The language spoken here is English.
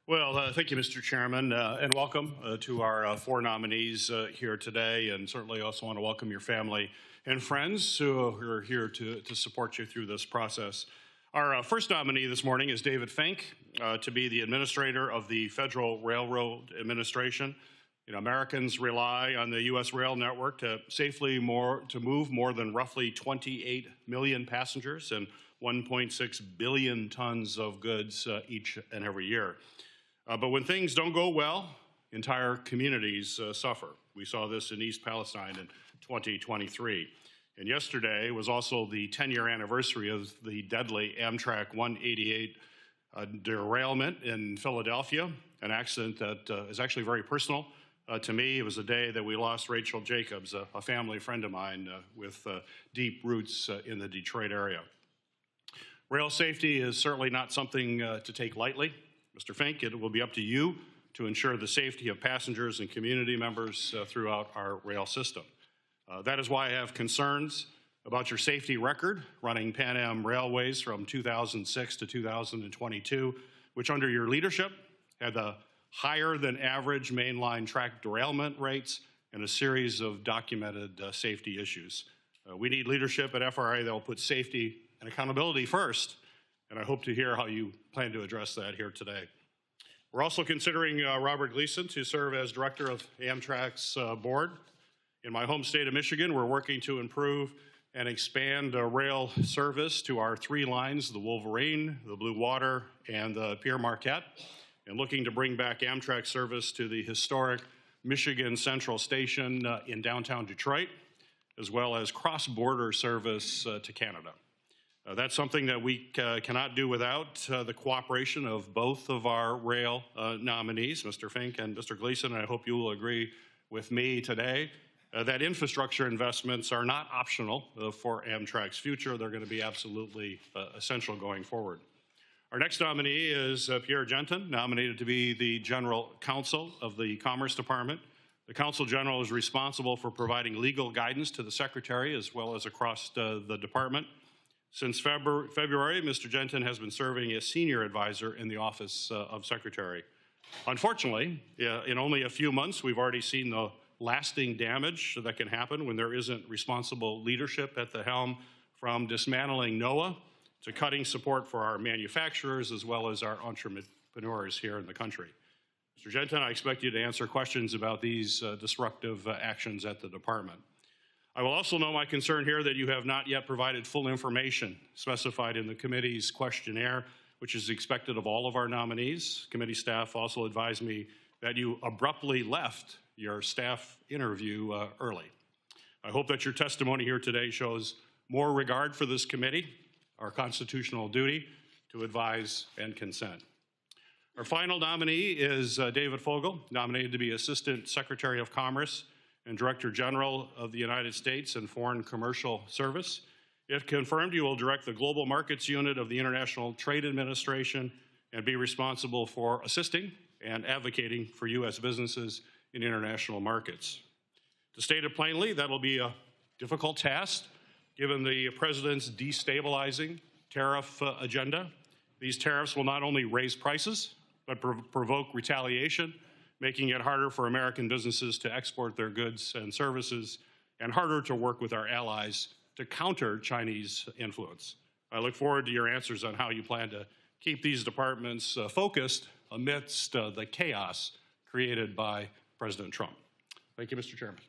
Well, thank you, Mr. Chairman, and welcome to our four nominees here today. And certainly also want to welcome your family and friends who are here to support you through this process. Our first nominee this morning is David Fink to be the administrator of the Federal Railroad Administration. Americans rely on the U.S. rail network to move more than roughly 28 million passengers and 1.6 billion tons of goods each and every year. But when things don't go well, entire communities suffer. We saw this in East Palestine in 2023. And yesterday was also the 10-year anniversary of the deadly Amtrak 188 derailment in Philadelphia, an accident that is actually very personal to me. It was a day that we lost Rachel Jacobs, a family friend of mine with deep roots in the Detroit area. Rail safety is certainly not something to take lightly. Mr. Fink, it will be up to you to ensure the safety of passengers and community members throughout our rail system. That is why I have concerns about your safety record running Pan Am Railways from 2006 to 2022, which under your leadership had the higher than average mainline track derailment rates and a series of documented safety issues. We need leadership at FRA that will put safety and accountability first, and I hope to hear how you plan to address that here today. We're also considering Robert Gleason to serve as director of Amtrak's board. In my home state of Michigan, we're working to improve and expand rail service to our three lines, the Wolverine, the Blue Water, and the Pierre Marquette, and looking to bring back Amtrak service to the historic Michigan Central Station in downtown Detroit, as well as cross-border service to Canada. That's something that we cannot do without the cooperation of both of our rail nominees, Mr. Fink and Mr. Gleason. And I hope you will agree with me today that infrastructure investments are not optional for Amtrak's future. They're going to be absolutely essential going forward. Our next nominee is Pierre Gentin, nominated to be the General Counsel of the Commerce Department. The Counsel General is responsible for providing legal guidance to the Secretary as well as across the department. Since February, Mr. Gentin has been serving as senior advisor in the Office of Secretary. Unfortunately, in only a few months, we've already seen the lasting damage that can happen when there isn't responsible leadership at the helm, from dismantling NOAA to cutting support for our manufacturers as well as our entrepreneurs here in the country. Mr. Gentin, I expect you to answer questions about these disruptive actions at the department. I will also note my concern here that you have not yet provided full information specified in the committee's questionnaire, which is expected of all of our nominees. Committee staff also advised me that you abruptly left your staff interview early. I hope that your testimony here today shows more regard for this committee, our constitutional duty to advise and consent. Our final nominee is David Fogel, nominated to be Assistant Secretary of Commerce and Director General of the United States and Foreign Commercial Service. If confirmed, you will direct the Global Markets Unit of the International Trade Administration and be responsible for assisting and advocating for U.S. businesses in international markets. To state it plainly, that will be a difficult task given the President's destabilizing tariff agenda. These tariffs will not only raise prices, but provoke retaliation, making it harder for American businesses to export their goods and services and harder to work with our allies to counter Chinese influence. I look forward to your answers on how you plan to keep these departments focused amidst the chaos created by President Trump. Thank you, Mr. Chairman.